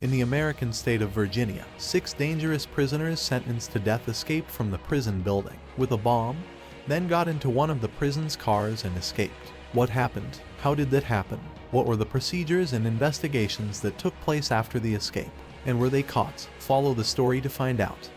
In the American state of Virginia, 6 dangerous prisoners sentenced to death escaped from the prison building with a bomb, then got into one of the prison's cars and escaped. What happened? How did that happen? What were the procedures and investigations that took place after the escape? And were they caught? Follow the story to find out.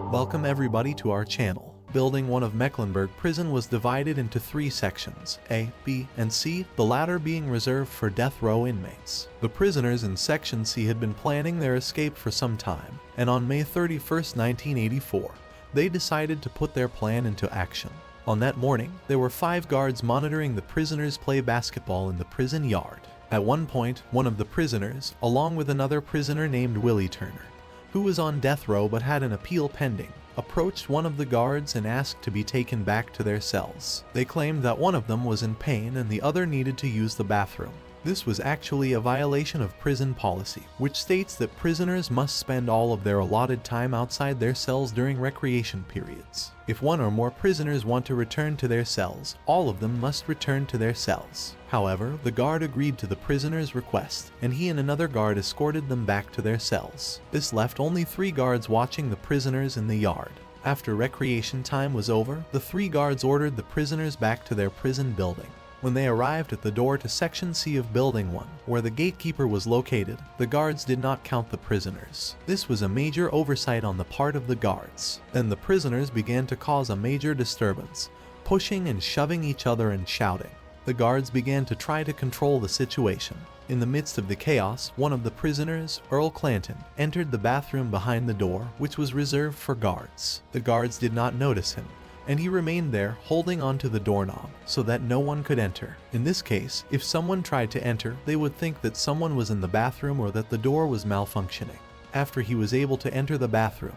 Welcome everybody to our channel. Building 1 of Mecklenburg Prison was divided into 3 sections, A, B, and C, the latter being reserved for death row inmates. The prisoners in Section C had been planning their escape for some time, and on May 31, 1984, they decided to put their plan into action. On that morning, there were 5 guards monitoring the prisoners play basketball in the prison yard. At one point, one of the prisoners, along with another prisoner named Willie Turner, who was on death row but had an appeal pending, approached one of the guards and asked to be taken back to their cells. They claimed that one of them was in pain and the other needed to use the bathroom. This was actually a violation of prison policy, which states that prisoners must spend all of their allotted time outside their cells during recreation periods. If one or more prisoners want to return to their cells, all of them must return to their cells. However, the guard agreed to the prisoner's request, and he and another guard escorted them back to their cells. This left only 3 guards watching the prisoners in the yard. After recreation time was over, the 3 guards ordered the prisoners back to their prison building. When they arrived at the door to Section C of Building 1, where the gatekeeper was located, the guards did not count the prisoners. This was a major oversight on the part of the guards. Then the prisoners began to cause a major disturbance, pushing and shoving each other and shouting. The guards began to try to control the situation. In the midst of the chaos, one of the prisoners, Earl Clanton, entered the bathroom behind the door, which was reserved for guards. The guards did not notice him, and he remained there holding onto the doorknob so that no one could enter. In this case, if someone tried to enter, they would think that someone was in the bathroom or that the door was malfunctioning. After he was able to enter the bathroom,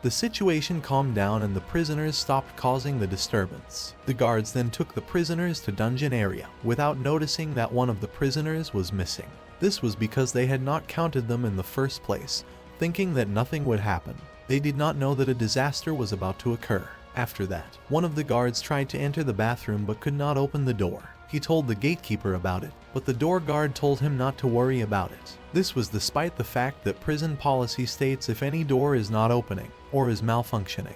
the situation calmed down and the prisoners stopped causing the disturbance. The guards then took the prisoners to dungeon area without noticing that one of the prisoners was missing. This was because they had not counted them in the first place, thinking that nothing would happen. They did not know that a disaster was about to occur. After that, one of the guards tried to enter the bathroom but could not open the door. He told the gatekeeper about it, but the door guard told him not to worry about it. This was despite the fact that prison policy states if any door is not opening or is malfunctioning,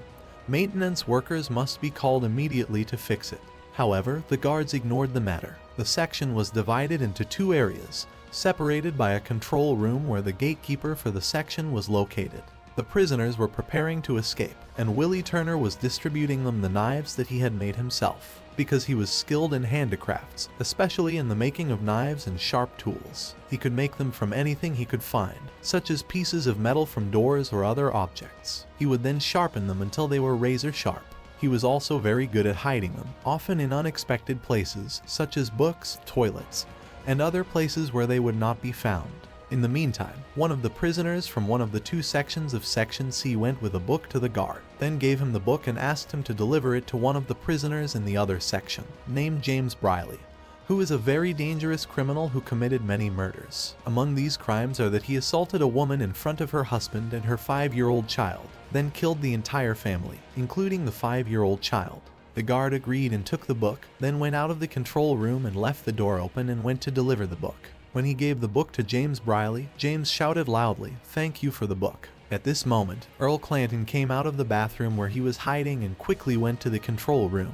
maintenance workers must be called immediately to fix it. However, the guards ignored the matter. The section was divided into 2 areas, separated by a control room where the gatekeeper for the section was located. The prisoners were preparing to escape, and Willie Turner was distributing them the knives that he had made himself, because he was skilled in handicrafts, especially in the making of knives and sharp tools. He could make them from anything he could find, such as pieces of metal from doors or other objects. He would then sharpen them until they were razor sharp. He was also very good at hiding them, often in unexpected places, such as books, toilets, and other places where they would not be found. In the meantime, one of the prisoners from one of the 2 sections of Section C went with a book to the guard, then gave him the book and asked him to deliver it to one of the prisoners in the other section, named James Briley, who is a very dangerous criminal who committed many murders. Among these crimes are that he assaulted a woman in front of her husband and her 5-year-old child, then killed the entire family, including the 5-year-old child. The guard agreed and took the book, then went out of the control room and left the door open and went to deliver the book. When he gave the book to James Briley, James shouted loudly, "Thank you for the book." At this moment, Earl Clanton came out of the bathroom where he was hiding and quickly went to the control room,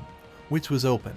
which was open,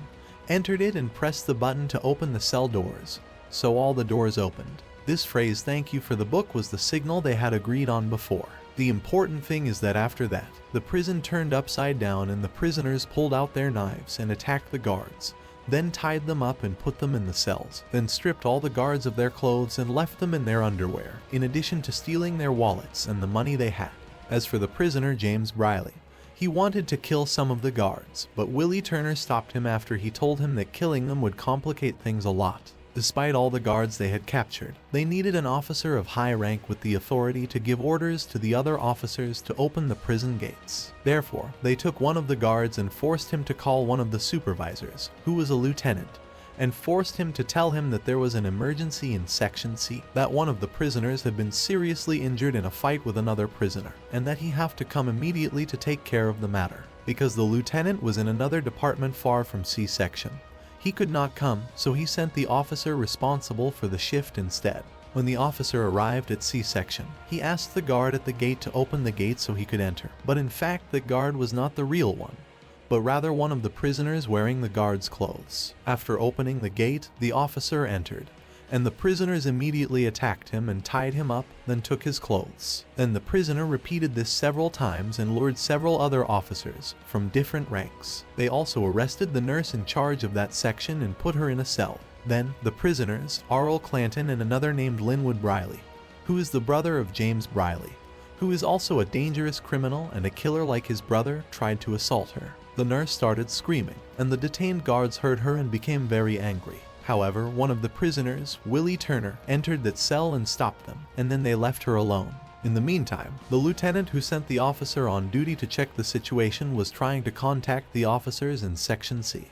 entered it and pressed the button to open the cell doors. So all the doors opened. This phrase, "Thank you for the book," was the signal they had agreed on before. The important thing is that after that, the prison turned upside down and the prisoners pulled out their knives and attacked the guards, then tied them up and put them in the cells, then stripped all the guards of their clothes and left them in their underwear, in addition to stealing their wallets and the money they had. As for the prisoner James Briley, he wanted to kill some of the guards, but Willie Turner stopped him after he told him that killing them would complicate things a lot. Despite all the guards they had captured, they needed an officer of high rank with the authority to give orders to the other officers to open the prison gates. Therefore, they took one of the guards and forced him to call one of the supervisors, who was a lieutenant, and forced him to tell him that there was an emergency in Section C, that one of the prisoners had been seriously injured in a fight with another prisoner, and that he have to come immediately to take care of the matter. Because the lieutenant was in another department far from C section, He could not come, so he sent the officer responsible for the shift instead. When the officer arrived at C-section, he asked the guard at the gate to open the gate so he could enter. But in fact, the guard was not the real one, but rather one of the prisoners wearing the guard's clothes. After opening the gate, the officer entered, and the prisoners immediately attacked him and tied him up, then took his clothes. Then the prisoner repeated this several times and lured several other officers from different ranks. They also arrested the nurse in charge of that section and put her in a cell. Then, the prisoners, Arl Clanton and another named Linwood Briley, who is the brother of James Briley, who is also a dangerous criminal and a killer like his brother, tried to assault her. The nurse started screaming, and the detained guards heard her and became very angry. However, one of the prisoners, Willie Turner, entered that cell and stopped them, and then they left her alone. In the meantime, the lieutenant who sent the officer on duty to check the situation was trying to contact the officers in Section C,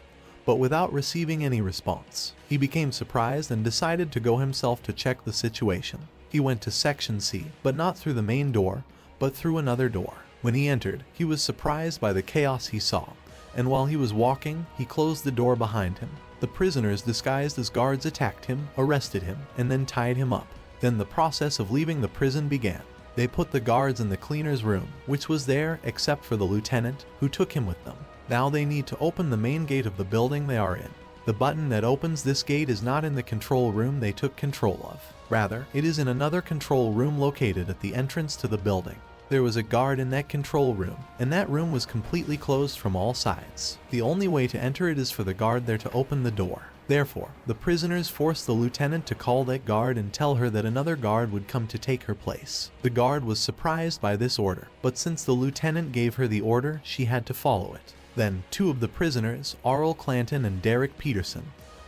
but without receiving any response. He became surprised and decided to go himself to check the situation. He went to Section C, but not through the main door, but through another door. When he entered, he was surprised by the chaos he saw, and while he was walking, he closed the door behind him. The prisoners disguised as guards attacked him, arrested him, and then tied him up. Then the process of leaving the prison began. They put the guards in the cleaner's room, which was there except for the lieutenant, who took him with them. Now they need to open the main gate of the building they are in. The button that opens this gate is not in the control room they took control of. Rather, it is in another control room located at the entrance to the building. There was a guard in that control room, and that room was completely closed from all sides. The only way to enter it is for the guard there to open the door. Therefore, the prisoners forced the lieutenant to call that guard and tell her that another guard would come to take her place. The guard was surprised by this order, but since the lieutenant gave her the order, she had to follow it. Then, two of the prisoners, Arl Clanton and Derek Peterson,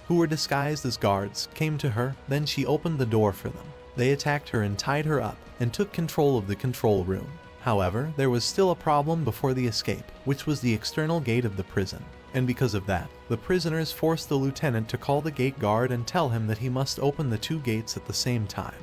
who were disguised as guards, came to her, then she opened the door for them. They attacked her and tied her up, and took control of the control room. However, there was still a problem before the escape, which was the external gate of the prison. And because of that, the prisoners forced the lieutenant to call the gate guard and tell him that he must open the two gates at the same time,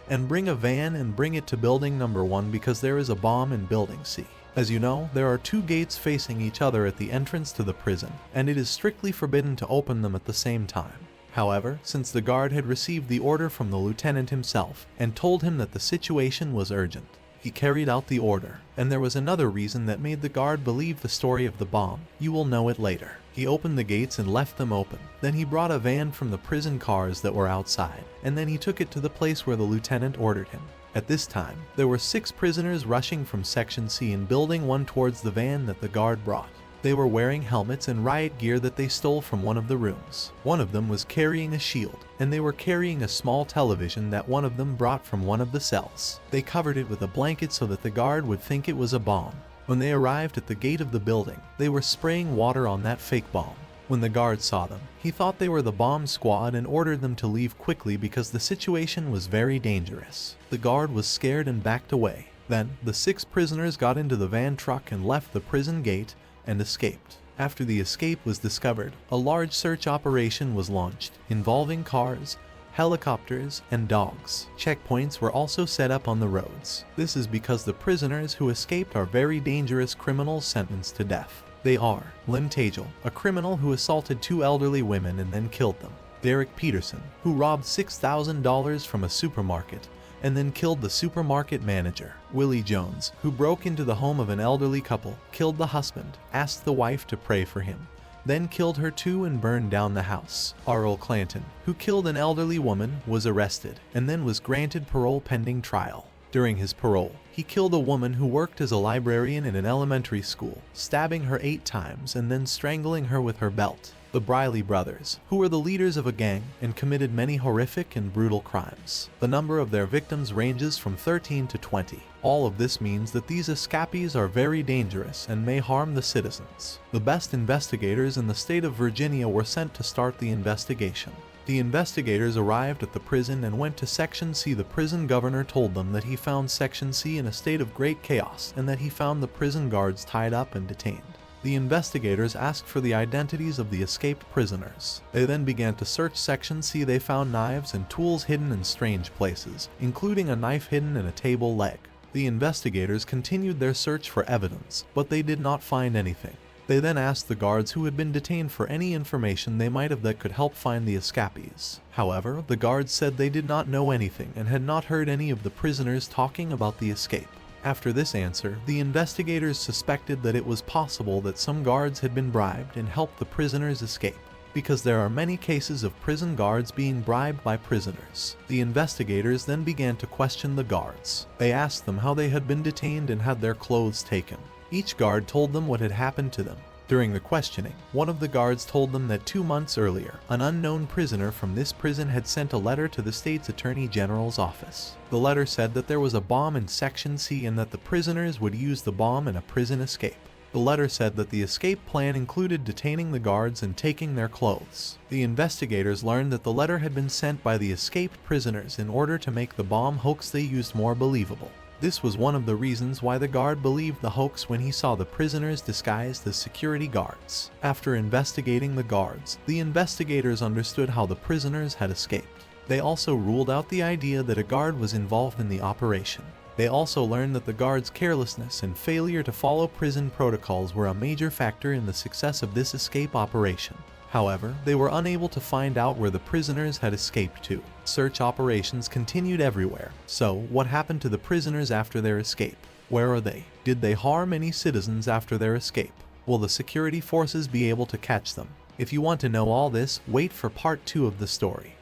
and bring a van and bring it to building number 1 because there is a bomb in building C. As you know, there are two gates facing each other at the entrance to the prison, and it is strictly forbidden to open them at the same time. However, since the guard had received the order from the lieutenant himself and told him that the situation was urgent, he carried out the order. And there was another reason that made the guard believe the story of the bomb. You will know it later. He opened the gates and left them open. Then he brought a van from the prison cars that were outside, and then he took it to the place where the lieutenant ordered him. At this time, there were 6 prisoners rushing from Section C and building 1 towards the van that the guard brought. They were wearing helmets and riot gear that they stole from one of the rooms. One of them was carrying a shield, and they were carrying a small television that one of them brought from one of the cells. They covered it with a blanket so that the guard would think it was a bomb. When they arrived at the gate of the building, they were spraying water on that fake bomb. When the guard saw them, he thought they were the bomb squad and ordered them to leave quickly because the situation was very dangerous. The guard was scared and backed away. Then, the 6 prisoners got into the van truck and left the prison gate and escaped. After the escape was discovered, a large search operation was launched, involving cars, helicopters, and dogs. Checkpoints were also set up on the roads. This is because the prisoners who escaped are very dangerous criminals sentenced to death. They are Lynn Tagel, a criminal who assaulted 2 elderly women and then killed them; Derek Peterson, who robbed $6,000 from a supermarket and then killed the supermarket manager; Willie Jones, who broke into the home of an elderly couple, killed the husband, asked the wife to pray for him, then killed her too and burned down the house. Arl Clanton, who killed an elderly woman, was arrested and then was granted parole pending trial. During his parole, he killed a woman who worked as a librarian in an elementary school, stabbing her 8 times and then strangling her with her belt. The Briley brothers, who were the leaders of a gang and committed many horrific and brutal crimes. The number of their victims ranges from 13 to 20. All of this means that these escapees are very dangerous and may harm the citizens. The best investigators in the state of Virginia were sent to start the investigation. The investigators arrived at the prison and went to Section C. The prison governor told them that he found Section C in a state of great chaos and that he found the prison guards tied up and detained. The investigators asked for the identities of the escaped prisoners. They then began to search Section C. They found knives and tools hidden in strange places, including a knife hidden in a table leg. The investigators continued their search for evidence, but they did not find anything. They then asked the guards who had been detained for any information they might have that could help find the escapees. However, the guards said they did not know anything and had not heard any of the prisoners talking about the escape. After this answer, the investigators suspected that it was possible that some guards had been bribed and helped the prisoners escape, because there are many cases of prison guards being bribed by prisoners. The investigators then began to question the guards. They asked them how they had been detained and had their clothes taken. Each guard told them what had happened to them. During the questioning, one of the guards told them that 2 months earlier, an unknown prisoner from this prison had sent a letter to the state's attorney general's office. The letter said that there was a bomb in Section C and that the prisoners would use the bomb in a prison escape. The letter said that the escape plan included detaining the guards and taking their clothes. The investigators learned that the letter had been sent by the escaped prisoners in order to make the bomb hoax they used more believable. This was one of the reasons why the guard believed the hoax when he saw the prisoners disguised as security guards. After investigating the guards, the investigators understood how the prisoners had escaped. They also ruled out the idea that a guard was involved in the operation. They also learned that the guards' carelessness and failure to follow prison protocols were a major factor in the success of this escape operation. However, they were unable to find out where the prisoners had escaped to. Search operations continued everywhere. So, what happened to the prisoners after their escape? Where are they? Did they harm any citizens after their escape? Will the security forces be able to catch them? If you want to know all this, wait for part 2 of the story.